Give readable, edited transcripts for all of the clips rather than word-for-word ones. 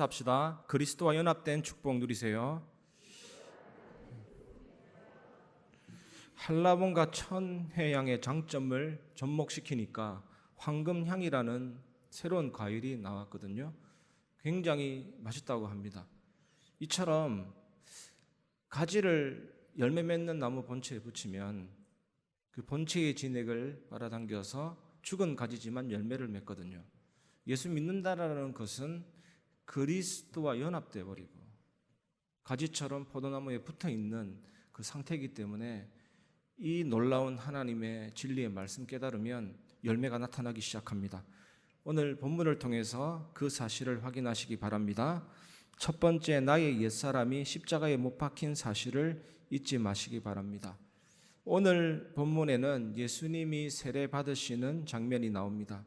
합시다. 그리스도와 연합된 축복 누리세요. 한라봉과 천혜향의 장점을 접목시키니까 황금향이라는 새로운 과일이 나왔거든요. 굉장히 맛있다고 합니다. 이처럼 가지를 열매 맺는 나무 본체에 붙이면 그 본체의 진액을 빨아당겨서 죽은 가지지만 열매를 맺거든요. 예수 믿는다라는 것은 그리스도와 연합돼 버리고 가지처럼 포도나무에 붙어 있는 그 상태이기 때문에 이 놀라운 하나님의 진리의 말씀 깨달으면 열매가 나타나기 시작합니다. 오늘 본문을 통해서 그 사실을 확인하시기 바랍니다. 첫 번째, 나의 옛사람이 십자가에 못 박힌 사실을 잊지 마시기 바랍니다. 오늘 본문에는 예수님이 세례 받으시는 장면이 나옵니다.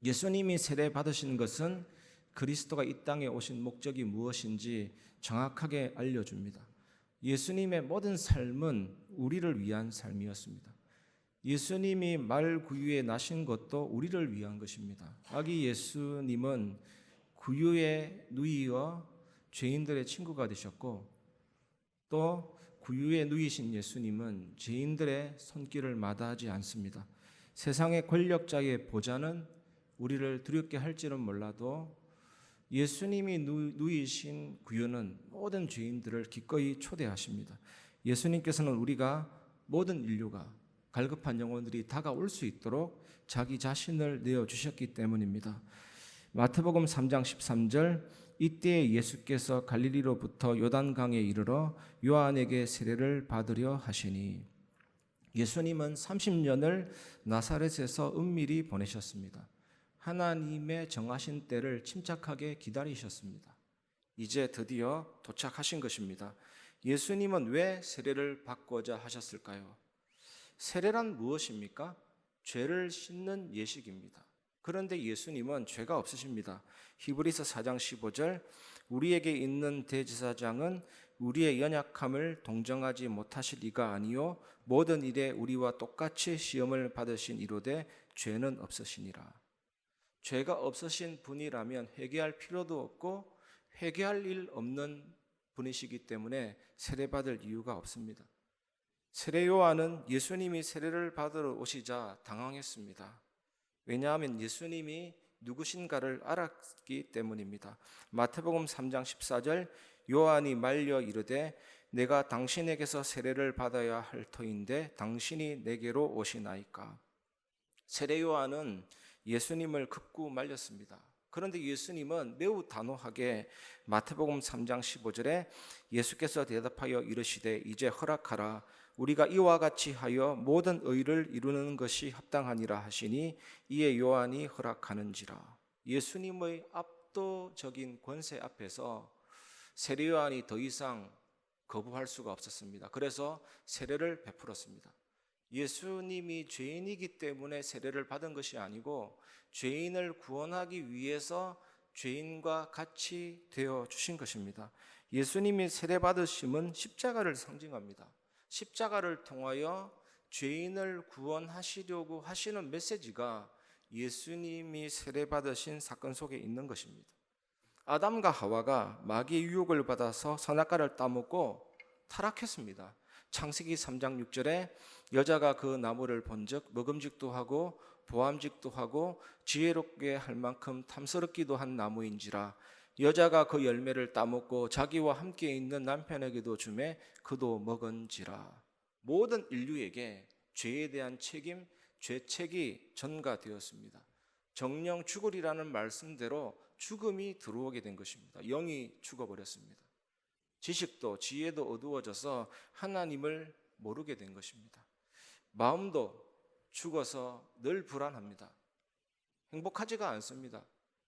예수님이 세례 받으신 것은 그리스도가 이 땅에 오신 목적이 무엇인지 정확하게 알려줍니다. 예수님의 모든 삶은 우리를 위한 삶이었습니다. 예수님이 말구유에 나신 것도 우리를 위한 것입니다. 아기 예수님은 구유에 누이어 죄인들의 친구가 되셨고, 또 구유에 누이신 예수님은 죄인들의 손길을 마다하지 않습니다. 세상의 권력자의 보좌는 우리를 두렵게 할지는 몰라도 예수님이 누이신 구유는 모든 죄인들을 기꺼이 초대하십니다. 예수님께서는 우리가 모든 인류가 갈급한 영혼들이 다가올 수 있도록 자기 자신을 내어주셨기 때문입니다. 마태복음 3장 13절, 이때 예수께서 갈릴리로부터 요단강에 이르러 요한에게 세례를 받으려 하시니, 예수님은 30년을 나사렛에서 은밀히 보내셨습니다. 하나님의 정하신 때를 침착하게 기다리셨습니다. 이제 드디어 도착하신 것입니다. 예수님은 왜 세례를 받고자 하셨을까요? 세례란 무엇입니까? 죄를 씻는 예식입니다. 그런데 예수님은 죄가 없으십니다. 히브리서 4장 15절, 우리에게 있는 대제사장은 우리의 연약함을 동정하지 못하실 이가 아니요 모든 일에 우리와 똑같이 시험을 받으신 이로되 죄는 없으시니라. 죄가 없으신 분이라면 회개할 필요도 없고 회개할 일 없는 분이시기 때문에 세례받을 이유가 없습니다. 세례 요한은 예수님이 세례를 받으러 오시자 당황했습니다. 왜냐하면 예수님이 누구신가를 알았기 때문입니다. 마태복음 3장 14절, 요한이 말려 이르되 내가 당신에게서 세례를 받아야 할 터인데 당신이 내게로 오시나이까. 세례 요한은 예수님을 극구 말렸습니다. 그런데 예수님은 매우 단호하게 마태복음 3장 15절에 예수께서 대답하여 이르시되 이제 허락하라. 우리가 이와 같이 하여 모든 의를 이루는 것이 합당하니라 하시니 이에 요한이 허락하는지라. 예수님의 압도적인 권세 앞에서 세례 요한이 더 이상 거부할 수가 없었습니다. 그래서 세례를 베풀었습니다. 예수님이 죄인이기 때문에 세례를 받은 것이 아니고 죄인을 구원하기 위해서 죄인과 같이 되어 주신 것입니다. 예수님이 세례 받으심은 십자가를 상징합니다. 십자가를 통하여 죄인을 구원하시려고 하시는 메시지가 예수님이 세례 받으신 사건 속에 있는 것입니다. 아담과 하와가 마귀의 유혹을 받아서 선악과를 따먹고 타락했습니다. 창세기 3장 6절에 여자가 그 나무를 본즉 먹음직도 하고 보암직도 하고 지혜롭게 할 만큼 탐스럽기도 한 나무인지라. 여자가 그 열매를 따먹고 자기와 함께 있는 남편에게도 주매 그도 먹은지라. 모든 인류에게 죄에 대한 책임, 죄책이 전가되었습니다. 정령 죽으리라는 말씀대로 죽음이 들어오게 된 것입니다. 영이 죽어버렸습니다. 지식도 지혜도 어두워져서 하나님을 모르게 된 것입니다. 마음도 죽어서 늘 불안합니다. 행복하지가 않습니다.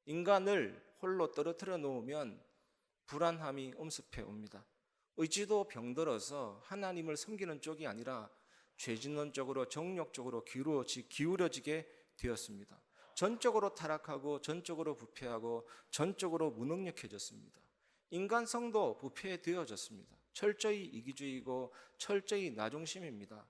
인간을 홀로 떨어뜨려 놓으면 불안함이 엄습해 옵니다. 의지도 병들어서 하나님을 섬기는 쪽이 아니라 죄짓는 쪽으로 정욕적으로 기울어지게 되었습니다. 전적으로 타락하고 전적으로 부패하고 전적으로 무능력해졌습니다. 인간성도 부패되어졌습니다. 철저히 이기주의고 철저히 나중심입니다.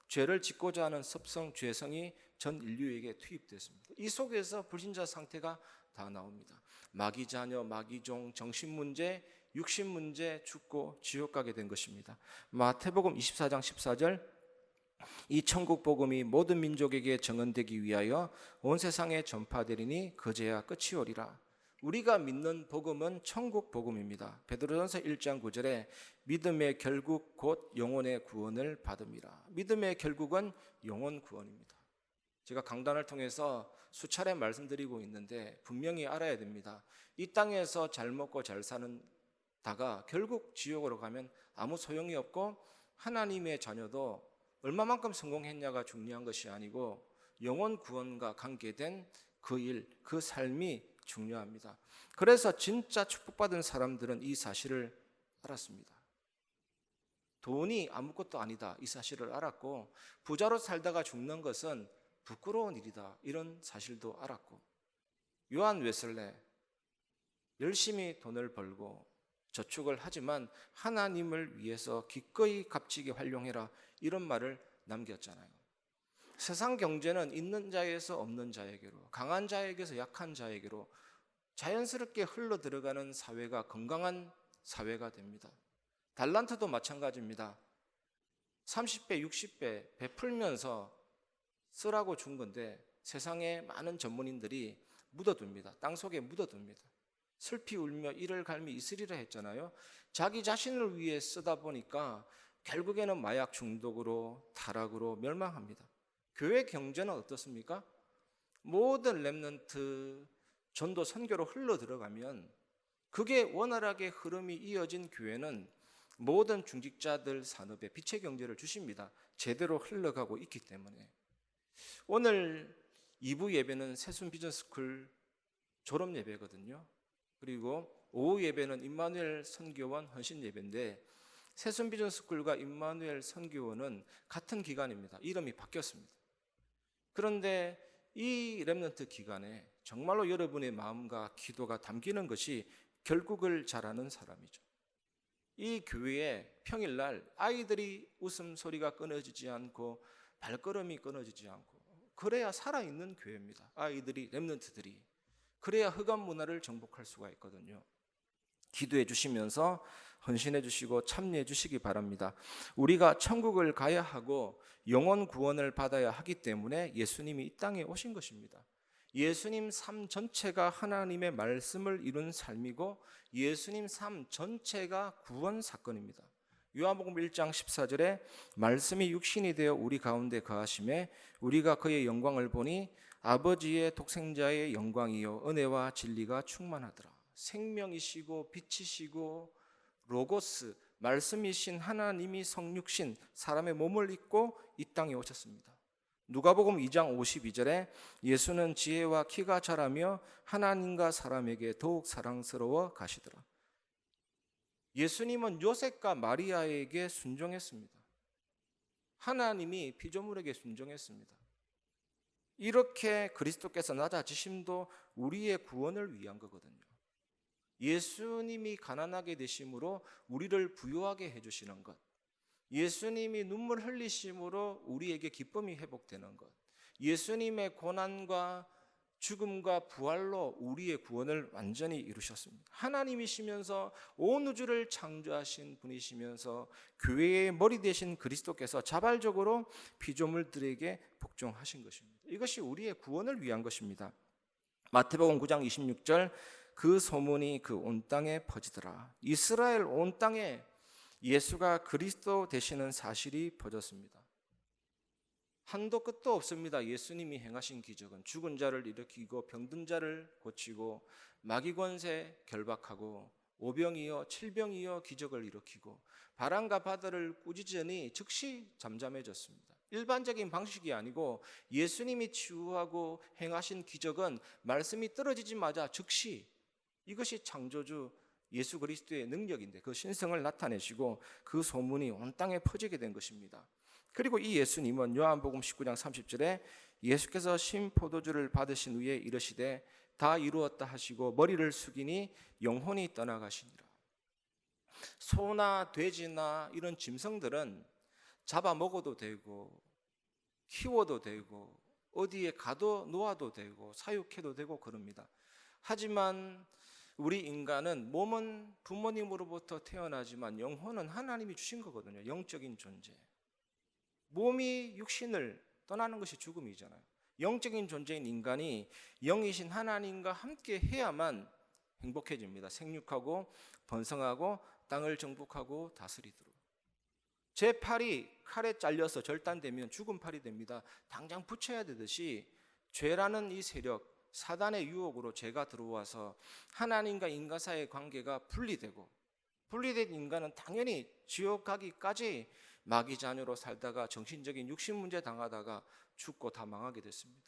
죄를 짓고자 하는 습성, 죄성이 전 인류에게 투입됐습니다. 이 속에서 불신자 상태가 다 나옵니다. 마귀 자녀, 마귀 종, 정신 문제, 육신 문제 죽고 지옥 가게 된 것입니다. 마태복음 24장 14절, 이 천국 복음이 모든 민족에게 증언되기 위하여 온 세상에 전파되리니 그제야 끝이 오리라. 우리가 믿는 복음은 천국 복음입니다. 베드로전서 1장 9절에 믿음의 결국 곧 영혼의 구원을 받음이라. 믿음의 결국은 영혼 구원입니다. 제가 강단을 통해서 수차례 말씀드리고 있는데 분명히 알아야 됩니다. 이 땅에서 잘 먹고 잘 사는 다가 결국 지옥으로 가면 아무 소용이 없고, 하나님의 자녀도 얼마만큼 성공했냐가 중요한 것이 아니고 영혼 구원과 관계된 그 일, 그 삶이 중요합니다. 그래서 진짜 축복받은 사람들은 이 사실을 알았습니다. 돈이 아무것도 아니다, 이 사실을 알았고, 부자로 살다가 죽는 것은 부끄러운 일이다, 이런 사실도 알았고, 요한 웨슬레 열심히 돈을 벌고 저축을 하지만 하나님을 위해서 기꺼이 값지게 활용해라, 이런 말을 남겼잖아요. 세상 경제는 있는 자에게서 없는 자에게로, 강한 자에게서 약한 자에게로 자연스럽게 흘러 들어가는 사회가 건강한 사회가 됩니다. 달란트도 마찬가지입니다. 30배, 60배 베풀면서 쓰라고 준 건데 세상에 많은 전문인들이 묻어둡니다. 땅속에 묻어둡니다. 슬피 울며 이를 갈미 있으리라 했잖아요. 자기 자신을 위해 쓰다 보니까 결국에는 마약 중독으로, 타락으로 멸망합니다. 교회 경제는 어떻습니까? 모든 렘넌트 전도 선교로 흘러 들어가면 그게 원활하게 흐름이 이어진 교회는 모든 중직자들 산업에 빛의 경제를 주십니다. 제대로 흘러가고 있기 때문에. 오늘 2부 예배는 새순 비전스쿨 졸업 예배거든요. 그리고 오후 예배는 임마누엘 선교원 헌신 예배인데, 새순 비전스쿨과 임마누엘 선교원은 같은 기간입니다. 이름이 바뀌었습니다. 그런데 이 렘넌트 기간에 정말로 여러분의 마음과 기도가 담기는 것이 결국을 잘하는 사람이죠. 이 교회에 평일날 아이들이 웃음소리가 끊어지지 않고 발걸음이 끊어지지 않고, 그래야 살아있는 교회입니다. 아이들이, 렘넌트들이. 그래야 흑암 문화를 정복할 수가 있거든요. 기도해 주시면서 헌신해 주시고 참여해 주시기 바랍니다. 우리가 천국을 가야 하고 영혼 구원을 받아야 하기 때문에 예수님이 이 땅에 오신 것입니다. 예수님 삶 전체가 하나님의 말씀을 이룬 삶이고, 예수님 삶 전체가 구원 사건입니다. 요한복음 1장 14절에 말씀이 육신이 되어 우리 가운데 거하심에 우리가 그의 영광을 보니 아버지의 독생자의 영광이요 은혜와 진리가 충만하더라. 생명이시고 빛이시고 로고스, 말씀이신 하나님이 성육신, 사람의 몸을 입고 이 땅에 오셨습니다. 누가복음 2장 52절에 예수는 지혜와 키가 자라며 하나님과 사람에게 더욱 사랑스러워 가시더라. 예수님은 요셉과 마리아에게 순종했습니다. 하나님이 피조물에게 순종했습니다. 이렇게 그리스도께서 낮아지심도 우리의 구원을 위한 거거든요. 예수님이 가난하게 되심으로 우리를 부유하게 해주시는 것, 예수님이 눈물 흘리심으로 우리에게 기쁨이 회복되는 것, 예수님의 고난과 죽음과 부활로 우리의 구원을 완전히 이루셨습니다. 하나님이시면서 온 우주를 창조하신 분이시면서 교회의 머리 되신 그리스도께서 자발적으로 피조물들에게 복종하신 것입니다. 이것이 우리의 구원을 위한 것입니다. 마태복음 9장 26절, 그 소문이 그 온 땅에 퍼지더라. 이스라엘 온 땅에 예수가 그리스도 되시는 사실이 퍼졌습니다. 한도 끝도 없습니다. 예수님이 행하신 기적은 죽은 자를 일으키고 병든 자를 고치고 마귀 권세 결박하고 오병이어 칠병이어 기적을 일으키고 바람과 바다를 꾸짖으니 즉시 잠잠해졌습니다. 일반적인 방식이 아니고 예수님이 치유하고 행하신 기적은 말씀이 떨어지자마자 즉시, 이것이 창조주 예수 그리스도의 능력인데 그 신성을 나타내시고 그 소문이 온 땅에 퍼지게 된 것입니다. 그리고 이 예수님은 요한복음 19장 30절에 예수께서 신포도주를 받으신 후에 이르시되 다 이루었다 하시고 머리를 숙이니 영혼이 떠나가시니라. 소나 돼지나 이런 짐승들은 잡아먹어도 되고 키워도 되고 어디에 가도 놓아도 되고 사육해도 되고 그럽니다. 하지만 우리 인간은 몸은 부모님으로부터 태어나지만 영혼은 하나님이 주신 거거든요. 영적인 존재. 몸이 육신을 떠나는 것이 죽음이잖아요. 영적인 존재인 인간이 영이신 하나님과 함께 해야만 행복해집니다. 생육하고 번성하고 땅을 정복하고 다스리도록. 제 팔이 칼에 잘려서 절단되면 죽은 팔이 됩니다. 당장 붙여야 되듯이 죄라는 이 세력, 사단의 유혹으로 죄가 들어와서 하나님과 인간 사이의 관계가 분리된 인간은 당연히 지옥 가기까지 마귀 자녀로 살다가 정신적인 육신 문제 당하다가 죽고 다 망하게 됐습니다.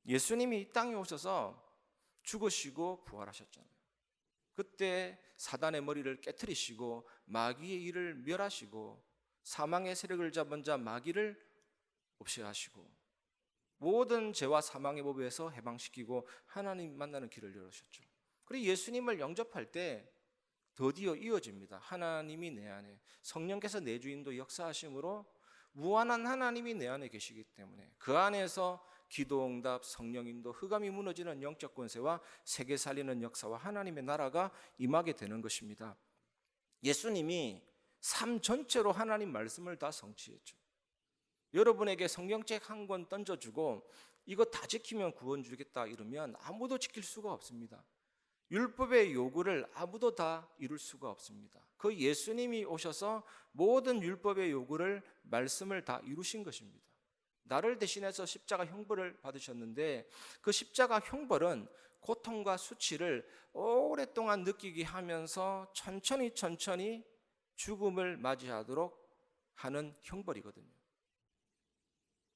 예수님이 이 땅에 오셔서 죽으시고 부활하셨잖아요. 그때 사단의 머리를 깨트리시고 마귀의 일을 멸하시고 사망의 세력을 잡은 자 마귀를 없애하시고 모든 죄와 사망의 법에서 해방시키고 하나님 만나는 길을 열으셨죠. 그리고 예수님을 영접할 때 드디어 이어집니다. 하나님이 내 안에, 성령께서 내 주인도 역사하심으로 무한한 하나님이 내 안에 계시기 때문에 그 안에서 기도응답, 성령인도, 흑암이 무너지는 영적 권세와 세계 살리는 역사와 하나님의 나라가 임하게 되는 것입니다. 예수님이 삶 전체로 하나님 말씀을 다 성취했죠. 여러분에게 성경책 한 권 던져주고 이거 다 지키면 구원 주겠다 이러면 아무도 지킬 수가 없습니다. 율법의 요구를 아무도 다 이룰 수가 없습니다. 그 예수님이 오셔서 모든 율법의 요구를, 말씀을 다 이루신 것입니다. 나를 대신해서 십자가 형벌을 받으셨는데 그 십자가 형벌은 고통과 수치를 오랫동안 느끼게 하면서 천천히 죽음을 맞이하도록 하는 형벌이거든요.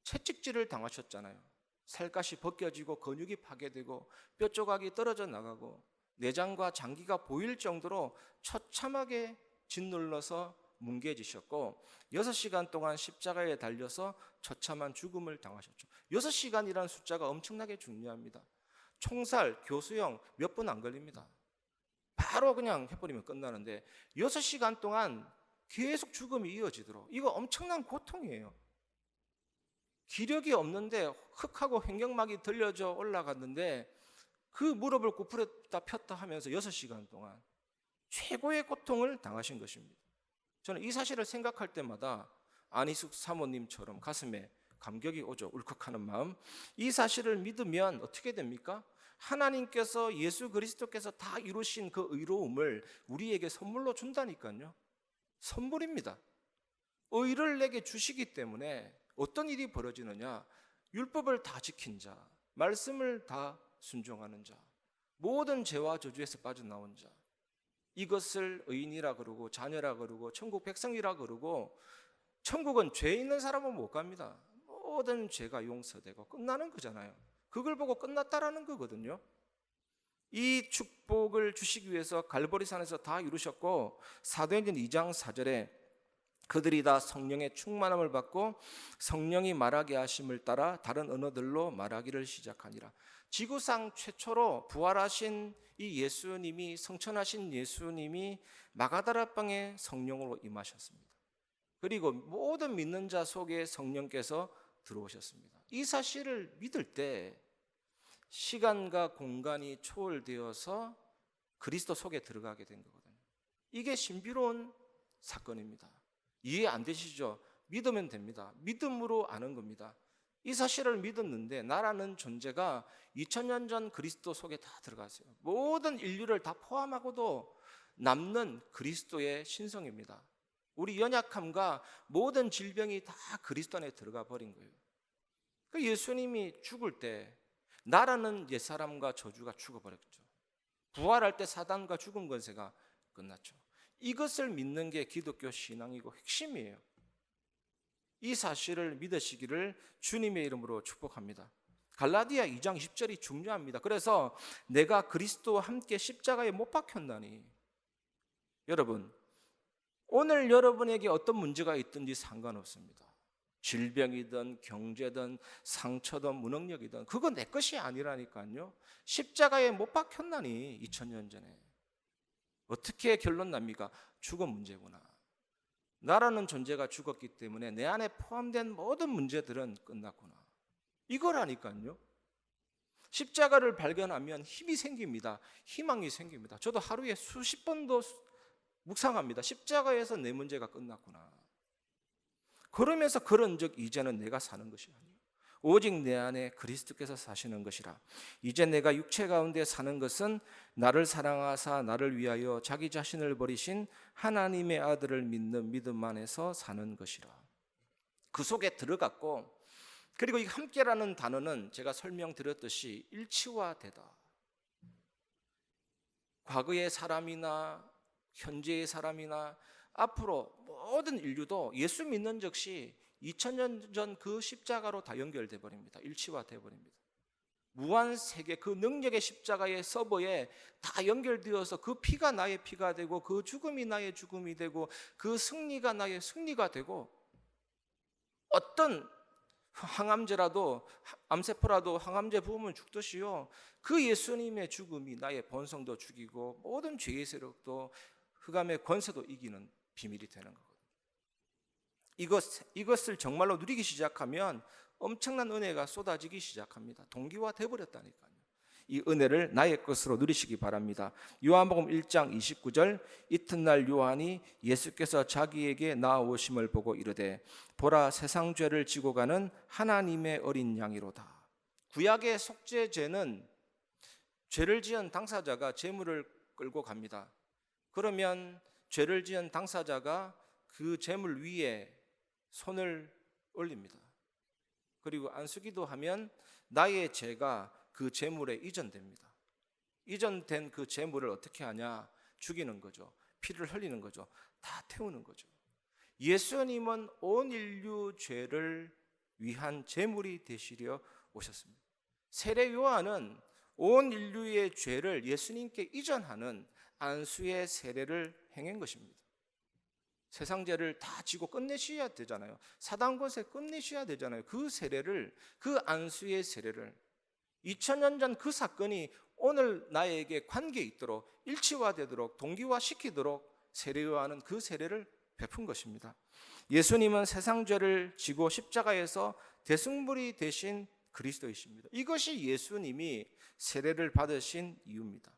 채찍질을 당하셨잖아요. 살갗이 벗겨지고 근육이 파괴되고 뼈 조각이 떨어져 나가고 내장과 장기가 보일 정도로 처참하게 짓눌러서 뭉개지셨고 6시간 동안 십자가에 달려서 처참한 죽음을 당하셨죠. 6시간이라는 숫자가 엄청나게 중요합니다. 총살, 교수형 몇 분 안 걸립니다. 바로 그냥 해버리면 끝나는데 6시간 동안 계속 죽음이 이어지도록, 이거 엄청난 고통이에요. 기력이 없는데 흙하고 횡격막이 들려져 올라갔는데 그 무릎을 구부렸다 폈다 하면서 6시간 동안 최고의 고통을 당하신 것입니다. 저는 이 사실을 생각할 때마다 안희숙 사모님처럼 가슴에 감격이 오죠. 울컥하는 마음. 이 사실을 믿으면 어떻게 됩니까? 하나님께서, 예수 그리스도께서 다 이루신 그 의로움을 우리에게 선물로 준다니까요. 선물입니다. 의를 내게 주시기 때문에 어떤 일이 벌어지느냐? 율법을 다 지킨 자, 말씀을 다 순종하는 자, 모든 죄와 저주에서 빠져나온 자, 이것을 의인이라 그러고 자녀라 그러고 천국 백성이라 그러고, 천국은 죄 있는 사람은 못 갑니다. 모든 죄가 용서되고 끝나는 거잖아요. 그걸 보고 끝났다라는 거거든요. 이 축복을 주시기 위해서 갈보리산에서 다 이루셨고, 사도행전 2장 4절에 그들이 다 성령의 충만함을 받고 성령이 말하게 하심을 따라 다른 언어들로 말하기를 시작하니라. 지구상 최초로 부활하신 이 예수님이, 성천하신 예수님이 마가다라방에 성령으로 임하셨습니다. 그리고 모든 믿는 자 속에 성령께서 들어오셨습니다. 이 사실을 믿을 때 시간과 공간이 초월되어서 그리스도 속에 들어가게 된 거거든요. 이게 신비로운 사건입니다. 이해 안 되시죠? 믿으면 됩니다. 믿음으로 아는 겁니다. 이 사실을 믿었는데 나라는 존재가 2000년 전 그리스도 속에 다 들어갔어요. 모든 인류를 다 포함하고도 남는 그리스도의 신성입니다. 우리 연약함과 모든 질병이 다 그리스도 안에 들어가 버린 거예요. 그 예수님이 죽을 때 나라는 옛사람과 저주가 죽어버렸죠. 부활할 때 사단과 죽음 권세가 끝났죠. 이것을 믿는 게 기독교 신앙이고 핵심이에요. 이 사실을 믿으시기를 주님의 이름으로 축복합니다. 갈라디아 2장 20절이 중요합니다. 그래서 내가 그리스도와 함께 십자가에 못 박혔나니. 여러분, 오늘 여러분에게 어떤 문제가 있든지 상관없습니다. 질병이든 경제든 상처든 무능력이든 그거 내 것이 아니라니까요. 십자가에 못 박혔나니 2000년 전에. 어떻게 결론 납니까? 죽은 문제구나. 나라는 존재가 죽었기 때문에 내 안에 포함된 모든 문제들은 끝났구나. 이거라니까요. 십자가를 발견하면 힘이 생깁니다. 희망이 생깁니다. 저도 하루에 수십 번도 묵상합니다. 십자가에서 내 문제가 끝났구나. 그러면서 그런즉 이제는 내가 사는 것이 아니요 오직 내 안에 그리스도께서 사시는 것이라. 이제 내가 육체 가운데 사는 것은 나를 사랑하사 나를 위하여 자기 자신을 버리신 하나님의 아들을 믿는 믿음 안에서 사는 것이라. 그 속에 들어갔고, 그리고 이 함께라는 단어는 제가 설명드렸듯이 일치화되다. 과거의 사람이나 현재의 사람이나 앞으로 모든 인류도 예수 믿는 즉시 2000년 전 그 십자가로 다 연결돼 버립니다. 일치화돼 버립니다. 무한 세계 그 능력의 십자가의 서버에 다 연결되어서 그 피가 나의 피가 되고 그 죽음이 나의 죽음이 되고 그 승리가 나의 승리가 되고, 어떤 항암제라도 암세포라도 항암제 부으면 죽듯이요, 그 예수님의 죽음이 나의 본성도 죽이고 모든 죄의 세력도 흑암의 권세도 이기는 비밀이 되는 거거든요. 이것을 정말로 누리기 시작하면 엄청난 은혜가 쏟아지기 시작합니다. 동기화돼 버렸다니까요. 이 은혜를 나의 것으로 누리시기 바랍니다. 요한복음 1장 29절, 이튿날 요한이 예수께서 자기에게 나아오심을 보고 이르되 보라 세상 죄를 지고 가는 하나님의 어린 양이로다. 구약의 속죄제는 죄를 지은 당사자가 제물을 끌고 갑니다. 그러면 죄를 지은 당사자가 그 제물 위에 손을 올립니다. 그리고 안수기도 하면 나의 죄가 그 제물에 이전됩니다. 이전된 그 제물을 어떻게 하냐? 죽이는 거죠. 피를 흘리는 거죠. 다 태우는 거죠. 예수님은 온 인류 죄를 위한 제물이 되시려 오셨습니다. 세례 요한은 온 인류의 죄를 예수님께 이전하는 안수의 세례를 행한 것입니다. 세상 죄를 다 지고 끝내셔야 되잖아요. 사단 권세 끝내셔야 되잖아요. 그 세례를, 그 안수의 세례를 2000년 전 그 사건이 오늘 나에게 관계 있도록 일치화되도록 동기화시키도록 세례요한은 그 세례를 베푼 것입니다. 예수님은 세상 죄를 지고 십자가에서 대승불이 되신 그리스도이십니다. 이것이 예수님이 세례를 받으신 이유입니다.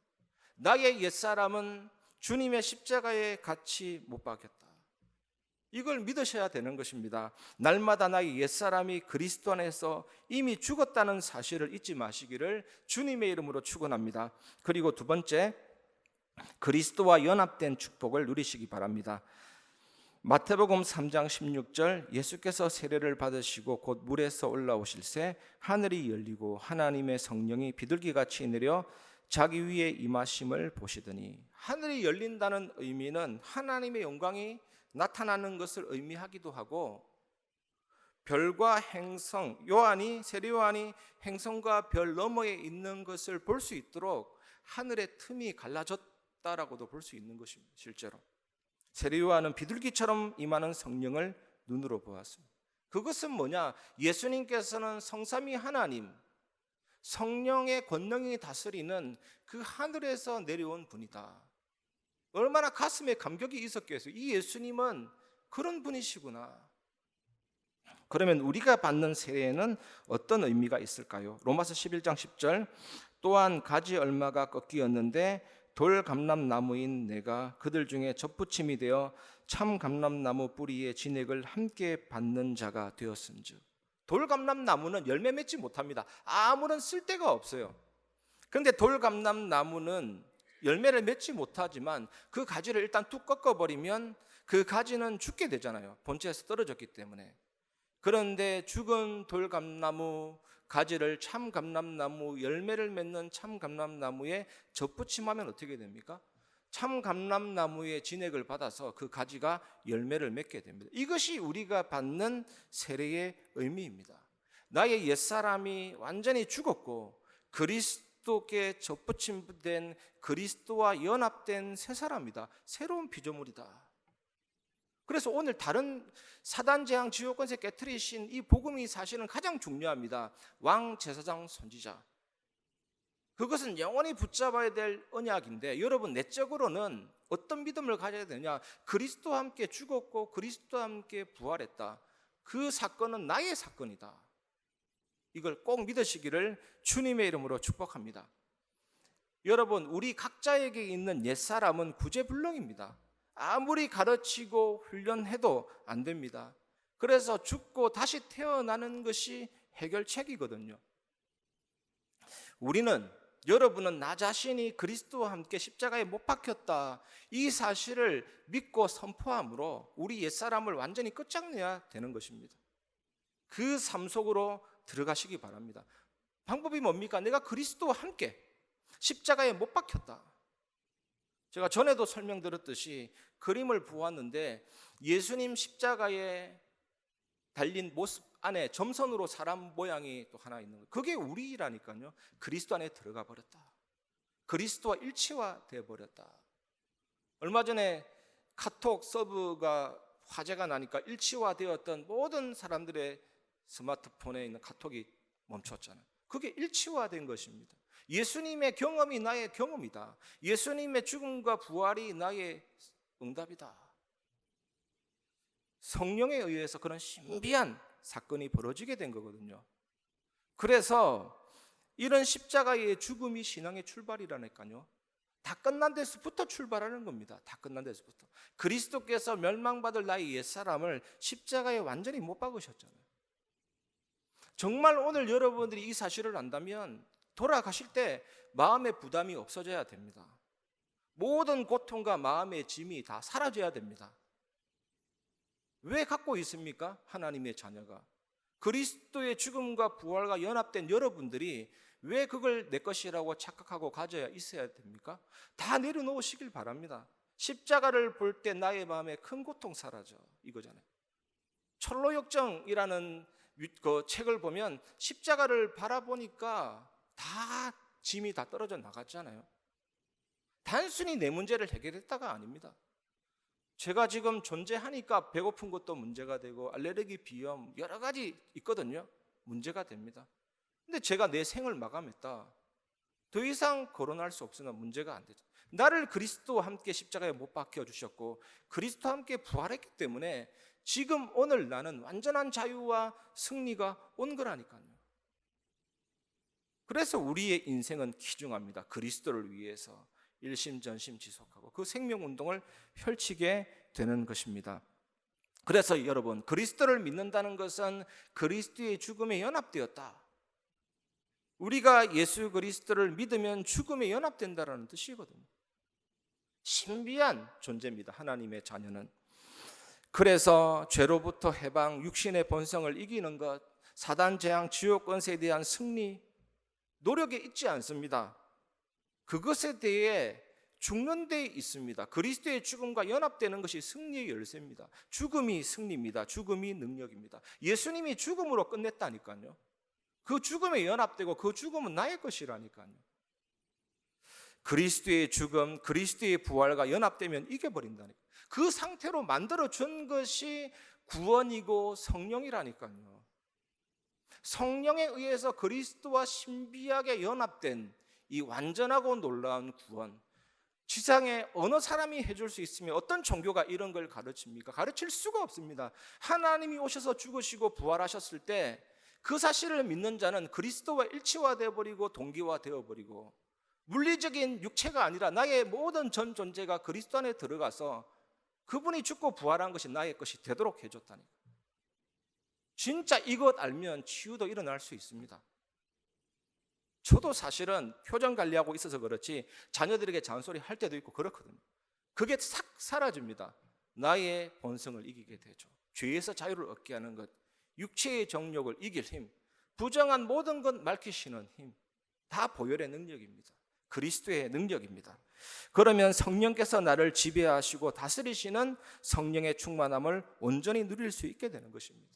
나의 옛사람은 주님의 십자가에 같이 못 박혔다. 이걸 믿으셔야 되는 것입니다. 날마다 나의 옛사람이 그리스도 안에서 이미 죽었다는 사실을 잊지 마시기를 주님의 이름으로 축원합니다. 그리고 두 번째, 그리스도와 연합된 축복을 누리시기 바랍니다. 마태복음 3장 16절, 예수께서 세례를 받으시고 곧 물에서 올라오실새 하늘이 열리고 하나님의 성령이 비둘기같이 내려 자기 위에 임하심을 보시더니, 하늘이 열린다는 의미는 하나님의 영광이 나타나는 것을 의미하기도 하고, 별과 행성, 세례 요한이 행성과 별 너머에 있는 것을 볼 수 있도록 하늘의 틈이 갈라졌다라고도 볼 수 있는 것입니다. 실제로 세례 요한은 비둘기처럼 임하는 성령을 눈으로 보았습니다. 그것은 뭐냐? 예수님께서는 성삼위 하나님, 성령의 권능이 다스리는 그 하늘에서 내려온 분이다. 얼마나 가슴에 감격이 있었겠어요. 이 예수님은 그런 분이시구나. 그러면 우리가 받는 세례에는 어떤 의미가 있을까요? 로마서 11장 10절, 또한 가지 얼마가 꺾이었는데 돌 감람나무인 내가 그들 중에 접붙임이 되어 참 감람나무 뿌리의 진액을 함께 받는 자가 되었은즉. 돌 감람나무는 열매 맺지 못합니다. 아무런 쓸데가 없어요. 그런데 돌 감람나무는 열매를 맺지 못하지만 그 가지를 일단 뚝 꺾어버리면 그 가지는 죽게 되잖아요. 본체에서 떨어졌기 때문에. 그런데 죽은 돌감나무 가지를 참감람나무, 열매를 맺는 참감람나무에 접붙임하면 어떻게 됩니까? 참감람나무의 진액을 받아서 그 가지가 열매를 맺게 됩니다. 이것이 우리가 받는 세례의 의미입니다. 나의 옛사람이 완전히 죽었고 그리스도께 접붙임된 그리스도와 연합된 새 사람이다. 새로운 피조물이다. 그래서 오늘 다른 사단 재앙 지옥 권세 깨트리신 이 복음이 사실은 가장 중요합니다. 왕 제사장 선지자, 그것은 영원히 붙잡아야 될 언약인데, 여러분 내적으로는 어떤 믿음을 가져야 되냐? 그리스도와 함께 죽었고 그리스도와 함께 부활했다. 그 사건은 나의 사건이다. 이걸 꼭 믿으시기를 주님의 이름으로 축복합니다. 여러분, 우리 각자에게 있는 옛사람은 구제불능입니다. 아무리 가르치고 훈련해도 안 됩니다. 그래서 죽고 다시 태어나는 것이 해결책이거든요. 여러분은 나 자신이 그리스도와 함께 십자가에 못 박혔다, 이 사실을 믿고 선포함으로 우리 옛사람을 완전히 끝장내야 되는 것입니다. 그 삶 속으로 들어가시기 바랍니다. 방법이 뭡니까? 내가 그리스도와 함께 십자가에 못 박혔다. 제가 전에도 설명드렸듯이 그림을 보았는데 예수님 십자가에 달린 모습 안에 점선으로 사람 모양이 또 하나 있는 거예요. 그게 우리라니까요. 그리스도 안에 들어가 버렸다. 그리스도와 일치화되어 버렸다. 얼마 전에 카톡 서브가 화제가 나니까 일치화되었던 모든 사람들의 스마트폰에 있는 카톡이 멈췄잖아요. 그게 일치화된 것입니다. 예수님의 경험이 나의 경험이다. 예수님의 죽음과 부활이 나의 응답이다. 성령에 의해서 그런 신비한 사건이 벌어지게 된 거거든요. 그래서 이런 십자가의 죽음이 신앙의 출발이라니까요. 다 끝난 데서부터 출발하는 겁니다. 다 끝난 데서부터. 그리스도께서 멸망받을 나의 옛사람을 십자가에 완전히 못 박으셨잖아요. 정말 오늘 여러분들이 이 사실을 안다면 돌아가실 때 마음의 부담이 없어져야 됩니다. 모든 고통과 마음의 짐이 다 사라져야 됩니다. 왜 갖고 있습니까? 하나님의 자녀가. 그리스도의 죽음과 부활과 연합된 여러분들이 왜 그걸 내 것이라고 착각하고 가져야 있어야 됩니까? 다 내려놓으시길 바랍니다. 십자가를 볼 때 나의 마음에 큰 고통 사라져, 이거잖아요. 철로역정이라는 그 책을 보면 십자가를 바라보니까 다 짐이 다 떨어져 나갔잖아요. 단순히 내 문제를 해결했다가 아닙니다. 제가 지금 존재하니까 배고픈 것도 문제가 되고 알레르기, 비염 여러 가지 있거든요. 문제가 됩니다. 근데 제가 내 생을 마감했다. 더 이상 거론할 수 없으나 문제가 안 되죠. 나를 그리스도와 함께 십자가에 못 박혀 주셨고 그리스도와 함께 부활했기 때문에 지금 오늘 나는 완전한 자유와 승리가 온 거라니까요. 그래서 우리의 인생은 귀중합니다. 그리스도를 위해서 일심전심 지속하고 그 생명운동을 펼치게 되는 것입니다. 그래서 여러분, 그리스도를 믿는다는 것은 그리스도의 죽음에 연합되었다. 우리가 예수 그리스도를 믿으면 죽음에 연합된다는 뜻이거든요. 신비한 존재입니다. 하나님의 자녀는. 그래서 죄로부터 해방, 육신의 본성을 이기는 것, 사단 재앙, 지옥 권세에 대한 승리, 노력에 있지 않습니다. 그것에 대해 죽는 데 있습니다. 그리스도의 죽음과 연합되는 것이 승리의 열쇠입니다. 죽음이 승리입니다. 죽음이 능력입니다. 예수님이 죽음으로 끝냈다니까요. 그 죽음에 연합되고 그 죽음은 나의 것이라니까요. 그리스도의 죽음, 그리스도의 부활과 연합되면 이겨버린다니까요. 그 상태로 만들어준 것이 구원이고 성령이라니까요. 성령에 의해서 그리스도와 신비하게 연합된 이 완전하고 놀라운 구원, 지상에 어느 사람이 해줄 수 있으며 어떤 종교가 이런 걸 가르칩니까? 가르칠 수가 없습니다. 하나님이 오셔서 죽으시고 부활하셨을 때 그 사실을 믿는 자는 그리스도와 일치화되어 버리고 동기화되어 버리고 물리적인 육체가 아니라 나의 모든 전 존재가 그리스도 안에 들어가서 그분이 죽고 부활한 것이 나의 것이 되도록 해줬다니까. 진짜 이것 알면 치유도 일어날 수 있습니다. 저도 사실은 표정 관리하고 있어서 그렇지 자녀들에게 잔소리 할 때도 있고 그렇거든요. 그게 싹 사라집니다. 나의 본성을 이기게 되죠. 죄에서 자유를 얻게 하는 것, 육체의 정욕을 이길 힘, 부정한 모든 것 밝히시는 힘, 다 보혈의 능력입니다. 그리스도의 능력입니다. 그러면 성령께서 나를 지배하시고 다스리시는 성령의 충만함을 온전히 누릴 수 있게 되는 것입니다.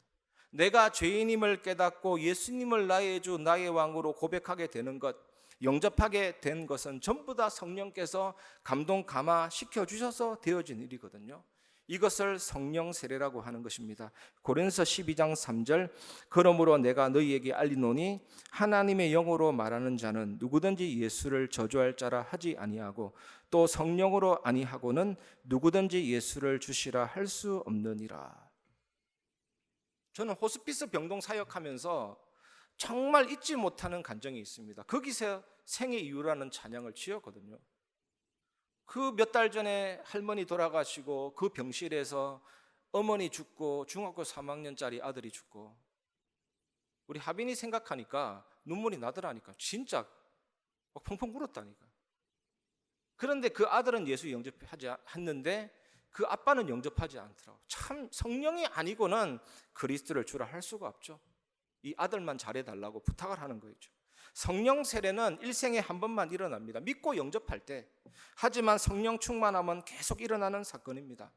내가 죄인임을 깨닫고 예수님을 나의 주, 나의 왕으로 고백하게 되는 것, 영접하게 된 것은 전부 다 성령께서 감동 감화시켜 주셔서 되어진 일이거든요. 이것을 성령 세례라고 하는 것입니다. 고린도서 12장 3절, 그러므로 내가 너희에게 알리노니 하나님의 영으로 말하는 자는 누구든지 예수를 저주할 자라 하지 아니하고 또 성령으로 아니하고는 누구든지 예수를 주시라 할 수 없느니라. 저는 호스피스 병동 사역하면서 정말 잊지 못하는 간정이 있습니다. 거기서 생의 이유라는 찬양을 지었거든요. 그 몇 달 전에 할머니 돌아가시고 그 병실에서 어머니 죽고 중학교 3학년짜리 아들이 죽고 우리 하빈이 생각하니까 눈물이 나더라니까. 진짜 막 펑펑 울었다니까. 그런데 그 아들은 예수 영접하지 않는데 그 아빠는 영접하지 않더라고. 참 성령이 아니고는 그리스도를 주라 할 수가 없죠. 이 아들만 잘해달라고 부탁을 하는 거죠. 성령 세례는 일생에 한 번만 일어납니다. 믿고 영접할 때. 하지만 성령 충만함은 계속 일어나는 사건입니다.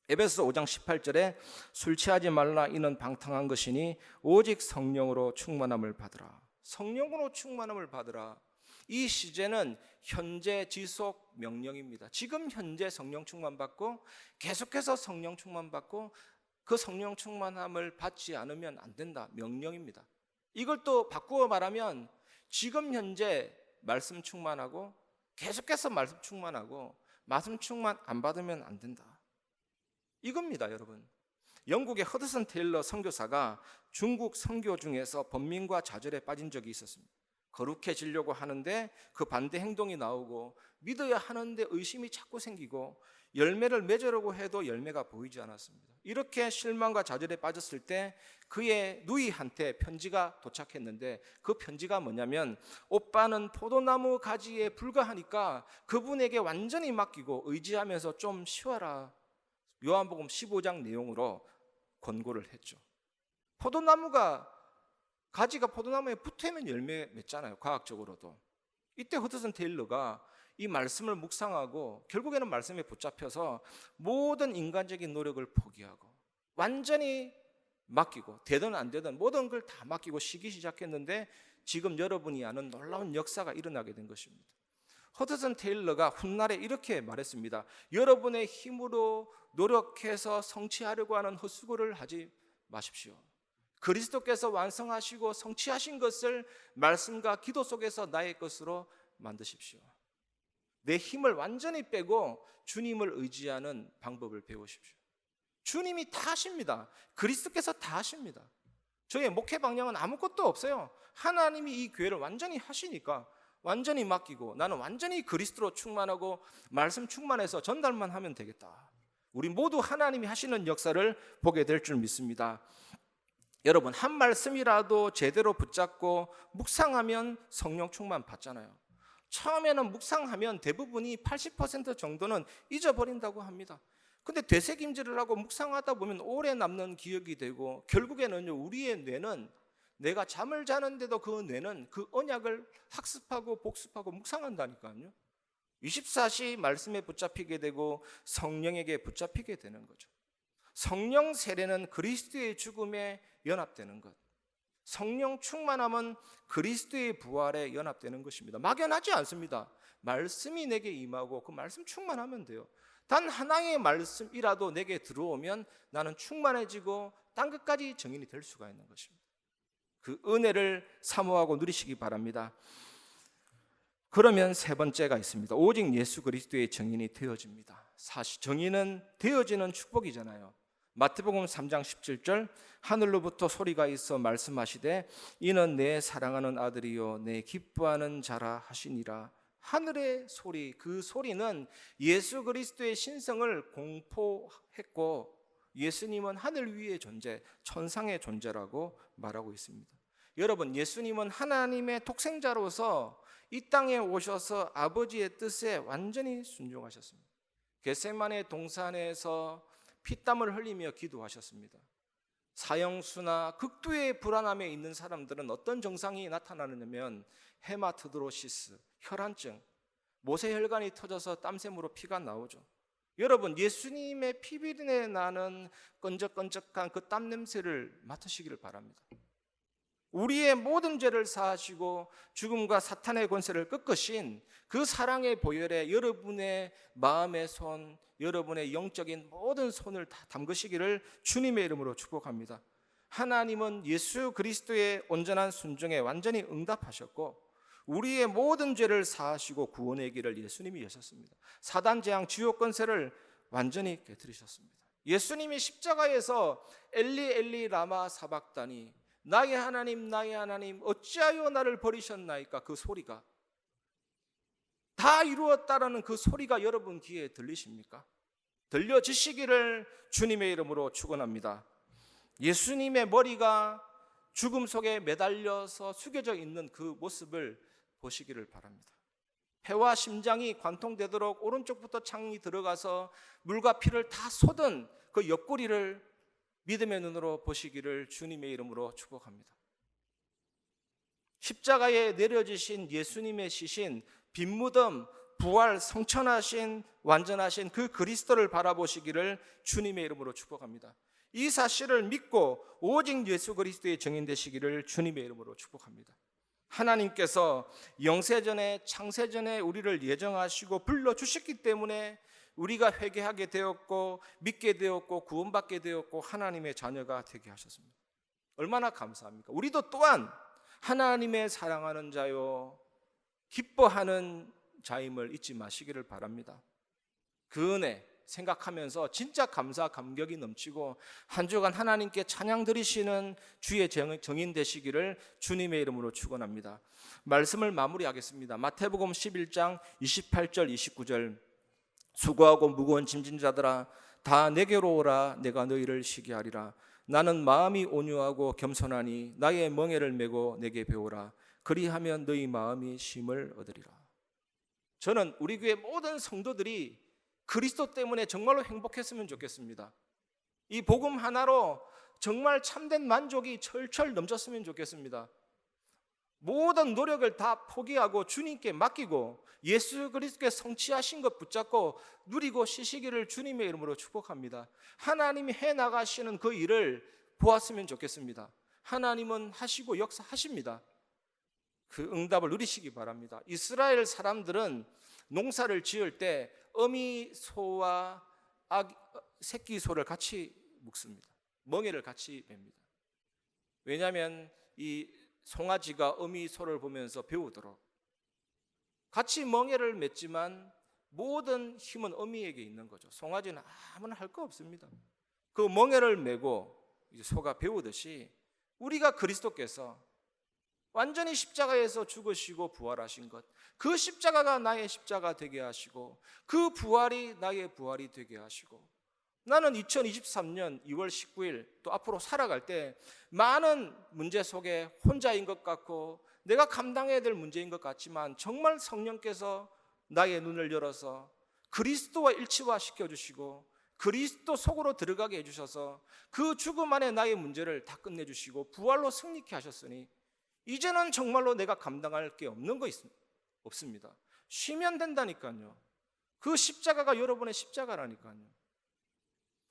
에베소서 5장 18절에 술 취하지 말라 이는 방탕한 것이니 오직 성령으로 충만함을 받으라. 성령으로 충만함을 받으라. 이 시제는 현재 지속 명령입니다. 지금 현재 성령 충만 받고 계속해서 성령 충만 받고 그 성령 충만함을 받지 않으면 안 된다. 명령입니다. 이걸 또 바꾸어 말하면 지금 현재 말씀 충만하고 계속해서 말씀 충만하고 말씀 충만 안 받으면 안 된다. 이겁니다, 여러분. 영국의 허드슨 테일러 선교사가 중국 선교 중에서 번민과 좌절에 빠진 적이 있었습니다. 거룩해지려고 하는데 그 반대 행동이 나오고 믿어야 하는데 의심이 자꾸 생기고 열매를 맺으려고 해도 열매가 보이지 않았습니다. 이렇게 실망과 좌절에 빠졌을 때 그의 누이한테 편지가 도착했는데 그 편지가 뭐냐면 오빠는 포도나무 가지에 불과하니까 그분에게 완전히 맡기고 의지하면서 좀 쉬어라. 요한복음 15장 내용으로 권고를 했죠. 가지가 포도나무에 붙으면 열매 맺잖아요. 과학적으로도. 이때 허드슨 테일러가 이 말씀을 묵상하고 결국에는 말씀에 붙잡혀서 모든 인간적인 노력을 포기하고 완전히 맡기고 되든 안 되든 모든 걸 다 맡기고 쉬기 시작했는데 지금 여러분이 아는 놀라운 역사가 일어나게 된 것입니다. 허드슨 테일러가 훗날에 이렇게 말했습니다. 여러분의 힘으로 노력해서 성취하려고 하는 헛수고를 하지 마십시오. 그리스도께서 완성하시고 성취하신 것을 말씀과 기도 속에서 나의 것으로 만드십시오. 내 힘을 완전히 빼고 주님을 의지하는 방법을 배우십시오. 주님이 다 하십니다. 그리스도께서 다 하십니다. 저의 목회 방향은 아무것도 없어요. 하나님이 이 교회를 완전히 하시니까 완전히 맡기고 나는 완전히 그리스도로 충만하고 말씀 충만해서 전달만 하면 되겠다. 우리 모두 하나님이 하시는 역사를 보게 될 줄 믿습니다. 여러분, 한 말씀이라도 제대로 붙잡고 묵상하면 성령 충만 받잖아요. 처음에는 묵상하면 대부분이 80% 정도는 잊어버린다고 합니다. 근데 되새김질을 하고 묵상하다 보면 오래 남는 기억이 되고 결국에는요, 우리의 뇌는 내가 잠을 자는데도 그 뇌는 그 언약을 학습하고 복습하고 묵상한다니까요. 24시 말씀에 붙잡히게 되고 성령에게 붙잡히게 되는 거죠. 성령 세례는 그리스도의 죽음에 연합되는 것. 성령 충만함은 그리스도의 부활에 연합되는 것입니다. 막연하지 않습니다. 말씀이 내게 임하고 그 말씀 충만하면 돼요. 단 하나의 말씀이라도 내게 들어오면 나는 충만해지고 딴 것까지 증인이 될 수가 있는 것입니다. 그 은혜를 사모하고 누리시기 바랍니다. 그러면 세 번째가 있습니다. 오직 예수 그리스도의 증인이 되어집니다. 사실 증인은 되어지는 축복이잖아요. 마태복음 3장 17절 하늘로부터 소리가 있어 말씀하시되 이는 내 사랑하는 아들이요 내 기뻐하는 자라 하시니라. 하늘의 소리, 그 소리는 예수 그리스도의 신성을 공포했고 예수님은 하늘 위의 존재, 천상의 존재라고 말하고 있습니다. 여러분, 예수님은 하나님의 독생자로서 이 땅에 오셔서 아버지의 뜻에 완전히 순종하셨습니다. 겟세마네 동산에서 피땀을 흘리며 기도하셨습니다. 사형수나 극도의 불안함에 있는 사람들은 어떤 증상이 나타나느냐면 헤마트드로시스, 혈안증, 모세혈관이 터져서 땀샘으로 피가 나오죠. 여러분, 예수님의 피비린내 나는 끈적끈적한 그 땀 냄새를 맡으시기를 바랍니다. 우리의 모든 죄를 사하시고 죽음과 사탄의 권세를 꺾으신 그 사랑의 보혈에 여러분의 마음의 손, 여러분의 영적인 모든 손을 다 담그시기를 주님의 이름으로 축복합니다. 하나님은 예수 그리스도의 온전한 순종에 완전히 응답하셨고 우리의 모든 죄를 사하시고 구원의 길을 예수님이 여셨습니다. 사단 재앙 지옥 권세를 완전히 깨뜨리셨습니다. 예수님이 십자가에서 엘리 엘리 라마 사박다니 나의 하나님 나의 하나님 어찌하여 나를 버리셨나이까. 그 소리가 다 이루었다라는 그 소리가 여러분 귀에 들리십니까? 들려지시기를 주님의 이름으로 축원합니다. 예수님의 머리가 죽음 속에 매달려서 숙여져 있는 그 모습을 보시기를 바랍니다. 폐와 심장이 관통되도록 오른쪽부터 창이 들어가서 물과 피를 다 쏟은 그 옆구리를 믿음의 눈으로 보시기를 주님의 이름으로 축복합니다. 십자가에 내려지신 예수님의 시신, 빈 무덤, 부활, 성천하신 완전하신 그 그리스도를 바라보시기를 주님의 이름으로 축복합니다. 이 사실을 믿고 오직 예수 그리스도의 증인 되시기를 주님의 이름으로 축복합니다. 하나님께서 영세전에 창세전에 우리를 예정하시고 불러주셨기 때문에 우리가 회개하게 되었고 믿게 되었고 구원받게 되었고 하나님의 자녀가 되게 하셨습니다. 얼마나 감사합니까? 우리도 또한 하나님의 사랑하는 자요 기뻐하는 자임을 잊지 마시기를 바랍니다. 그 은혜 생각하면서 진짜 감사 감격이 넘치고 한 주간 하나님께 찬양 드리시는 주의 정인 되시기를 주님의 이름으로 축원합니다. 말씀을 마무리하겠습니다. 마태복음 11장 28절 29절 수고하고 무거운 짐진 자들아 다 내게로 오라. 내가 너희를 쉬게 하리라. 나는 마음이 온유하고 겸손하니 나의 멍에를 메고 내게 배우라. 그리하면 너희 마음이 쉼을 얻으리라. 저는 우리 교회 모든 성도들이 그리스도 때문에 정말로 행복했으면 좋겠습니다. 이 복음 하나로 정말 참된 만족이 철철 넘쳤으면 좋겠습니다. 모든 노력을 다 포기하고 주님께 맡기고 예수 그리스도께 성취하신 것 붙잡고 누리고 쉬시기를 주님의 이름으로 축복합니다. 하나님이 해나가시는 그 일을 보았으면 좋겠습니다. 하나님은 하시고 역사하십니다. 그 응답을 누리시기 바랍니다. 이스라엘 사람들은 농사를 지을 때 어미 소와 새끼 소를 같이 묶습니다. 멍에를 같이 맵니다. 왜냐하면 이 송아지가 어미 소를 보면서 배우도록 같이 멍에를 맺지만 모든 힘은 어미에게 있는 거죠. 송아지는 아무나 할 거 없습니다. 그 멍에를 메고 이제 소가 배우듯이 우리가 그리스도께서 완전히 십자가에서 죽으시고 부활하신 것, 그 십자가가 나의 십자가 되게 하시고 그 부활이 나의 부활이 되게 하시고 나는 2023년 2월 19일 또 앞으로 살아갈 때 많은 문제 속에 혼자인 것 같고 내가 감당해야 될 문제인 것 같지만 정말 성령께서 나의 눈을 열어서 그리스도와 일치화 시켜주시고 그리스도 속으로 들어가게 해주셔서 그 죽음 안에 나의 문제를 다 끝내주시고 부활로 승리케 하셨으니 이제는 정말로 내가 감당할 게 없는 거 없습니다. 쉬면 된다니까요. 그 십자가가 여러분의 십자가라니까요.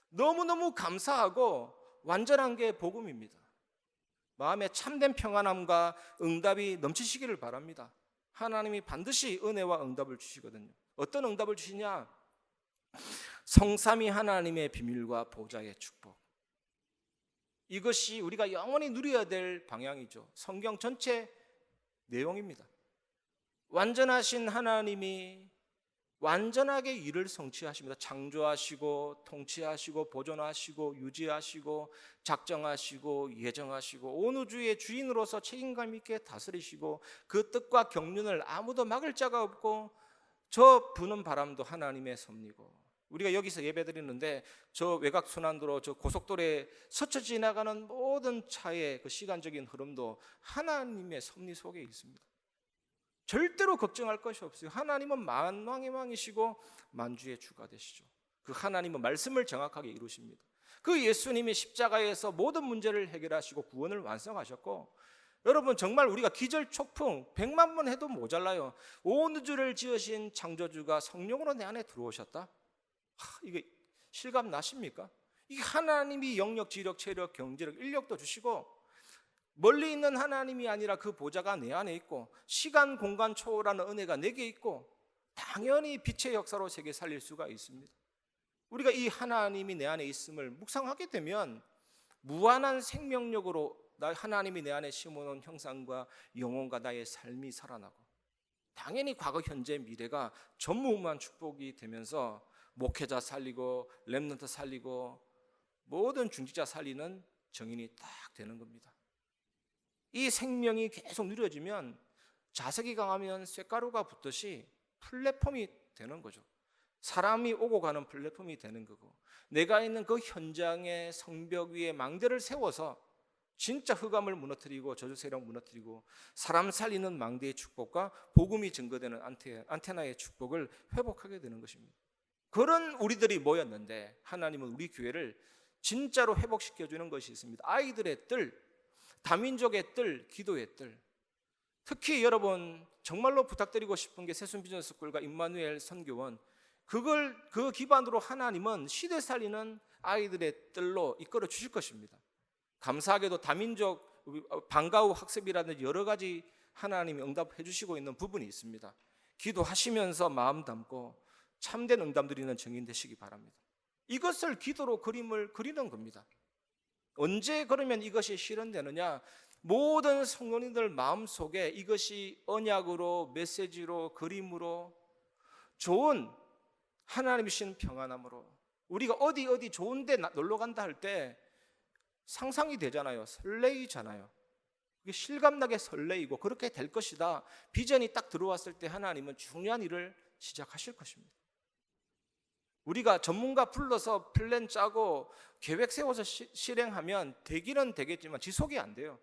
너무너무 감사하고 완전한 게 복음입니다. 마음에 참된 평안함과 응답이 넘치시기를 바랍니다. 하나님이 반드시 은혜와 응답을 주시거든요. 어떤 응답을 주시냐? 성삼위 하나님의 비밀과 보좌의 축복. 이것이 우리가 영원히 누려야 될 방향이죠. 성경 전체 내용입니다. 완전하신 하나님이 완전하게 일을 성취하십니다. 창조하시고 통치하시고 보존하시고 유지하시고 작정하시고 예정하시고 온 우주의 주인으로서 책임감 있게 다스리시고 그 뜻과 경륜을 아무도 막을 자가 없고 저 부는 바람도 하나님의 섭리고 우리가 여기서 예배드리는데 저 외곽 순환도로 저 고속도로에 스쳐 지나가는 모든 차의 그 시간적인 흐름도 하나님의 섭리 속에 있습니다. 절대로 걱정할 것이 없어요. 하나님은 만왕의 왕이시고 만주의 주가 되시죠. 그 하나님은 말씀을 정확하게 이루십니다. 그 예수님이 십자가에서 모든 문제를 해결하시고 구원을 완성하셨고 여러분 정말 우리가 기절초풍 100만 번 해도 모자라요. 온 우주를 지으신 창조주가 성령으로 내 안에 들어오셨다? 이게 실감 나십니까? 이 하나님이 영력, 지력, 체력, 경제력, 인력도 주시고 멀리 있는 하나님이 아니라 그 보좌가 내 안에 있고 시간, 공간 초월하는 은혜가 내게 있고 당연히 빛의 역사로 세계 살릴 수가 있습니다. 우리가 이 하나님이 내 안에 있음을 묵상하게 되면 무한한 생명력으로 하나님이 내 안에 심어놓은 형상과 영혼과 나의 삶이 살아나고 당연히 과거, 현재, 미래가 전무후무한 축복이 되면서 목회자 살리고 렘넌트 살리고 모든 중직자 살리는 정인이 딱 되는 겁니다. 이 생명이 계속 누려지면 자석이 강하면 쇳가루가 붙듯이 플랫폼이 되는 거죠. 사람이 오고 가는 플랫폼이 되는 거고, 내가 있는 그 현장의 성벽 위에 망대를 세워서 진짜 흑암을 무너뜨리고 저주 세력 무너뜨리고 사람 살리는 망대의 축복과 복음이 증거되는 안테나의 축복을 회복하게 되는 것입니다. 그런 우리들이 모였는데 하나님은 우리 교회를 진짜로 회복시켜주는 것이 있습니다. 아이들의 뜰, 다민족의 뜰, 기도의 뜰. 특히 여러분 정말로 부탁드리고 싶은 게 세순 비전스쿨과 임마누엘 선교원, 그 기반으로 하나님은 시대 살리는 아이들의 뜰로 이끌어 주실 것입니다. 감사하게도 다민족 방과후 학습이라든지 여러 가지 하나님이 응답해 주시고 있는 부분이 있습니다. 기도하시면서 마음 담고 참된 응답 드리는 증인 되시기 바랍니다. 이것을 기도로 그림을 그리는 겁니다. 언제 그러면 이것이 실현되느냐? 모든 성도님들 마음속에 이것이 언약으로, 메시지로, 그림으로, 좋은 하나님이 주신 평안함으로, 우리가 어디 좋은 데 놀러 간다 할 때 상상이 되잖아요. 설레이잖아요. 그게 실감나게 설레이고 그렇게 될 것이다. 비전이 딱 들어왔을 때 하나님은 중요한 일을 시작하실 것입니다. 우리가 전문가 불러서 플랜 짜고 계획 세워서 실행하면 되기는 되겠지만 지속이 안 돼요.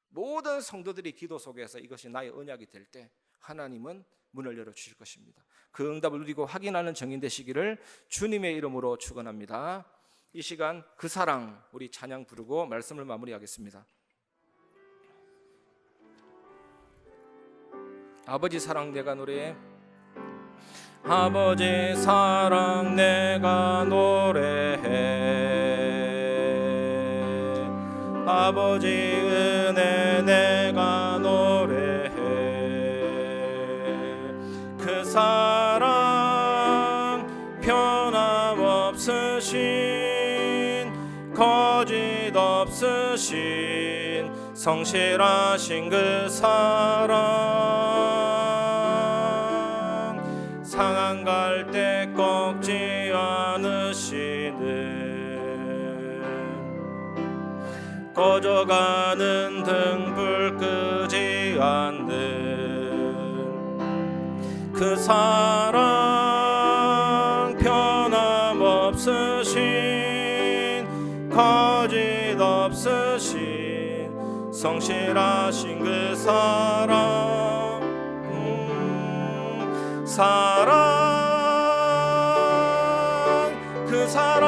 모든 성도들이 기도 속에서 이것이 나의 언약이 될 때 하나님은 문을 열어주실 것입니다. 그 응답을 누리고 확인하는 증인 되시기를 주님의 이름으로 축원합니다. 이 시간 그 사랑 우리 찬양 부르고 말씀을 마무리하겠습니다. 아버지 사랑 내가 노래해. 아버지 사랑 내가 노래해. 아버지 은혜 내가 노래해. 그 사랑 변함없으신 거짓 없으신 성실하신 그 사랑 상한 갈 때 꺾지 않으시는 꺼져가는 등불 끄지 않는 그 사랑 변함없으신 거짓 없으신 성실하신 그 사랑 그 사랑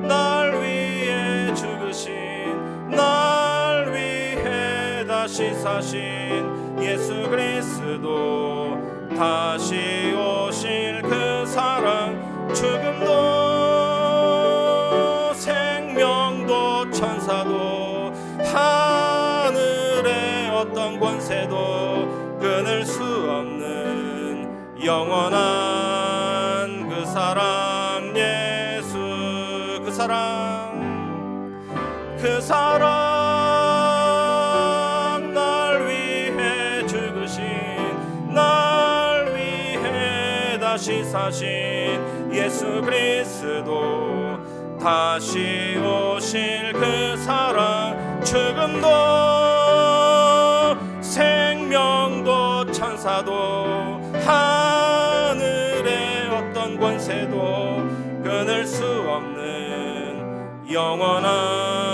날 위해 죽으신 날 위해 다시 사신 예수 그리스도 다시 오실 그 사랑 죽음도 생명도 천사도 하늘의 어떤 권세도 끊을 수 없는 영원한 그 사랑 예수 그 사랑 날 위해 죽으신 날 위해 다시 사신 예수 그리스도 다시 오실 그 사랑 죽음도 생명도 천사도 하늘의 어떤 권세도 끊을 수 없는 영원한